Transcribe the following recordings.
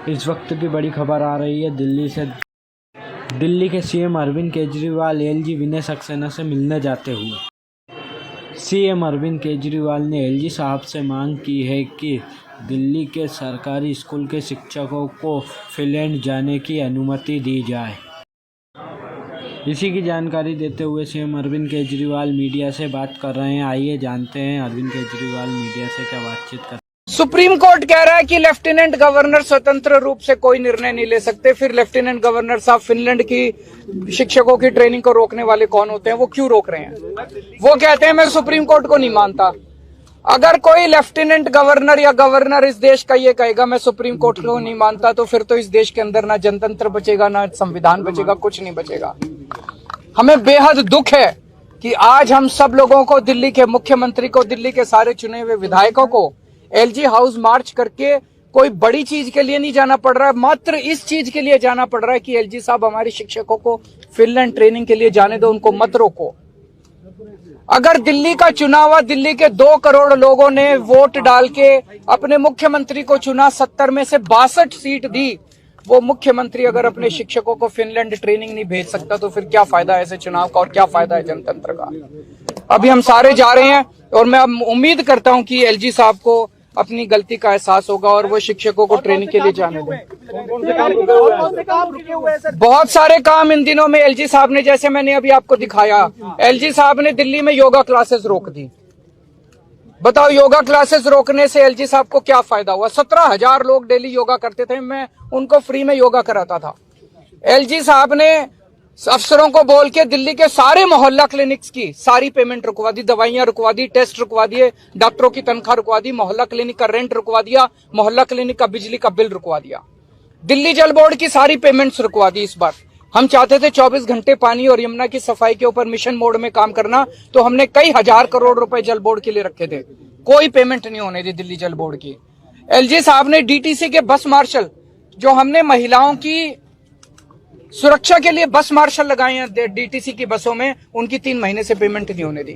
इस वक्त की बड़ी खबर आ रही है दिल्ली से। दिल्ली के सीएम अरविंद केजरीवाल एलजी विनय सक्सेना से मिलने जाते हुए। सीएम अरविंद केजरीवाल ने एलजी साहब से मांग की है कि दिल्ली के सरकारी स्कूल के शिक्षकों को फिनलैंड जाने की अनुमति दी जाए। इसी की जानकारी देते हुए सीएम अरविंद केजरीवाल मीडिया से बात कर रहे हैं। आइए जानते हैं अरविंद केजरीवाल मीडिया से क्या बातचीत कर। सुप्रीम कोर्ट कह रहा है कि लेफ्टिनेंट गवर्नर स्वतंत्र रूप से कोई निर्णय नहीं ले सकते। फिर लेफ्टिनेंट गवर्नर साहब फिनलैंड की शिक्षकों की ट्रेनिंग को रोकने वाले कौन होते हैं? वो क्यों रोक रहे हैं? वो कहते हैं मैं सुप्रीम कोर्ट को नहीं मानता। अगर कोई लेफ्टिनेंट गवर्नर या गवर्नर इस देश का ये कहेगा मैं सुप्रीम कोर्ट को नहीं मानता, तो फिर तो इस देश के अंदर ना जनतंत्र बचेगा, ना संविधान बचेगा, कुछ नहीं बचेगा। हमें बेहद दुख है कि आज हम सब लोगों को, दिल्ली के मुख्यमंत्री को, दिल्ली के सारे चुने हुए विधायकों को एलजी हाउस मार्च करके कोई बड़ी चीज के लिए नहीं जाना पड़ रहा है, मात्र इस चीज के लिए जाना पड़ रहा है कि एलजी साहब हमारे शिक्षकों को फिनलैंड ट्रेनिंग के लिए जाने दो, उनको मत रोको। अगर दिल्ली का चुनाव हुआ, दिल्ली के 2 करोड़ लोगों ने वोट डाल के अपने मुख्यमंत्री को चुना, 70 में से 62 सीट दी, वो मुख्यमंत्री अगर अपने शिक्षकों को फिनलैंड ट्रेनिंग नहीं भेज सकता तो फिर क्या फायदा है ऐसे चुनाव का और क्या फायदा है जनतंत्र का? अभी हम सारे जा रहे हैं और मैं उम्मीद करता हूं कि एलजी साहब को अपनी गलती का एहसास होगा और वो शिक्षकों को ट्रेनिंग के लिए जाने दें। बहुत सारे काम इन दिनों में एलजी साहब ने, जैसे मैंने अभी आपको दिखाया, एलजी साहब ने दिल्ली में योगा क्लासेस रोक दी। बताओ, योगा क्लासेस रोकने से एलजी साहब को क्या फायदा हुआ? 17,000 लोग डेली योगा करते थे, मैं उनको फ्री में योगा कराता था। एलजी साहब ने अफसरों को बोल के दिल्ली के सारे मोहल्ला क्लिनिक्स की सारी पेमेंट रुकवा दी, दवाइयां रुकवा दी, टेस्ट रुकवा दिए, डॉक्टरों की तनख्वाह रुकवा दी, मोहल्ला क्लिनिक का रेंट रुकवा दिया, मोहल्ला क्लिनिक का बिजली का बिल रुकवा दिया, दिल्ली जल बोर्ड की सारी पेमेंट्स रुकवा दी। इस बार हम चाहते थे 24 घंटे पानी और यमुना की सफाई के ऊपर मिशन मोड में काम करना, तो हमने कई हजार करोड़ रुपए जल बोर्ड के लिए रखे थे, कोई पेमेंट नहीं होने दी दिल्ली जल बोर्ड की। एलजी साहब ने डीटीसी के बस मार्शल, जो हमने महिलाओं की सुरक्षा के लिए बस मार्शल लगाए हैं डीटीसी की बसों में, उनकी 3 महीने से पेमेंट नहीं होने दी।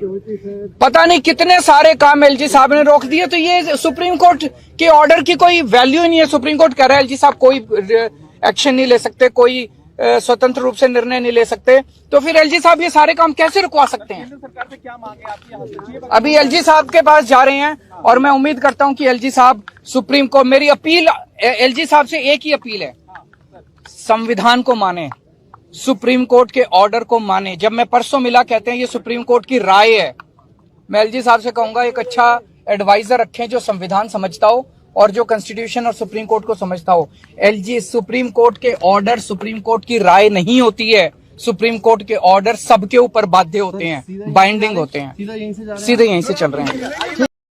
पता नहीं कितने सारे काम एलजी साहब ने रोक दिए। तो ये सुप्रीम कोर्ट के ऑर्डर की कोई वैल्यू ही नहीं है। सुप्रीम कोर्ट कह रहा है एलजी साहब कोई एक्शन नहीं ले सकते, कोई स्वतंत्र रूप से निर्णय नहीं ले सकते, तो फिर एलजी साहब ये सारे काम कैसे रुकवा सकते हैं? सरकार से क्या मांगे आपकी? अभी एलजी साहब के पास जा रहे हैं और मैं उम्मीद करता हूं कि एलजी साहब सुप्रीम कोर्ट, मेरी अपील एलजी साहब से एक ही अपील है, संविधान को माने, सुप्रीम कोर्ट के ऑर्डर को माने। जब मैं परसों मिला, कहते हैं ये सुप्रीम कोर्ट की राय है। मैं एलजी साहब से कहूंगा एक अच्छा एडवाइजर रखें जो संविधान समझता हो और जो कॉन्स्टिट्यूशन और सुप्रीम कोर्ट को समझता हो। एलजी, सुप्रीम कोर्ट के ऑर्डर सुप्रीम कोर्ट की राय नहीं होती है। सुप्रीम कोर्ट के ऑर्डर सबके ऊपर बाध्य होते हैं, बाइंडिंग होते हैं। सीधे यहीं से चल रहे हैं।